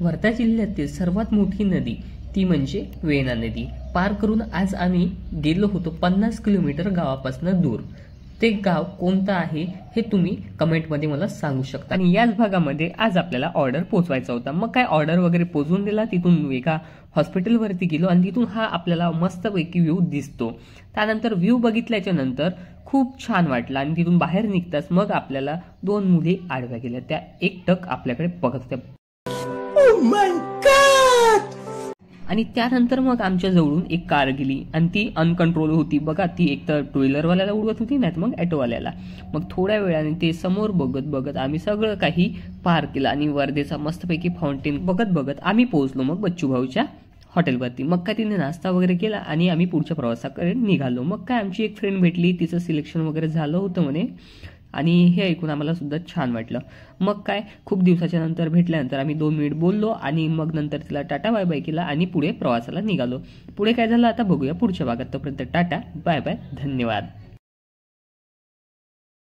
वर्धा जिल्ह्यातील सर्वात मोठी नदी ती म्हणजे वेण्णा नदी पार करून आज आम्ही गेलो होतो 50 किलोमीटर गावापासून दूर। ते गाव कोणतं आहे हे तुम्ही कमेंटमध्ये मला सांगू शकता। आणि याच भागामध्ये आज आपल्याला ऑर्डर पोहोचवायचा होता। मग काय ऑर्डर वगैरे पोहोचवून दिला, तिथून एका हॉस्पिटलवरती गेलो आणि तिथून हा आपल्याला मस्तपैकी व्ह्यू दिसतो। त्यानंतर व्ह्यू बघितल्याच्या नंतर खूप छान वाटलं आणि तिथून बाहेर निघताच मग आपल्याला दोन मुली आडव्या गेल्या, त्या एकटक आपल्याकडे बघत होत्या। आणि त्यानंतर मग आमच्या जवळून एक कार गेली आणि ती अनकंट्रोल होती बघा। ती एक तर टू व्हीलरवाल्याला उडवत होती, नाही मग ऑटोवाल्याला। मग थोड्या वेळाने ते समोर बघत बघत आम्ही सगळं काही पार केलं आणि वर्धेचा मस्तपैकी फाउंटेन बघत बघत आम्ही पोहोचलो मग बच्चू भाऊच्या हॉटेलवरती। मग काय तिने नाश्ता वगैरे केला आणि आम्ही पुढच्या प्रवासाकडे निघालो। मग काय आमची एक फ्रेंड भेटली, तिचं सिलेक्शन वगैरे झालं होतं म्हणे आणि हे ऐकून आम्हाला सुद्धा छान वाटलं। मग काय खूप दिवसाच्या नंतर भेटल्यानंतर आम्ही 2 मिनिट बोललो आणि मग नंतर तिला टाटा बाय बाय केला आणि पुढे प्रवासाला निघालो। पुढे काय झालं आता बघूया पुढच्या भागात। तोपर्यंत टाटा बाय बाय, धन्यवाद।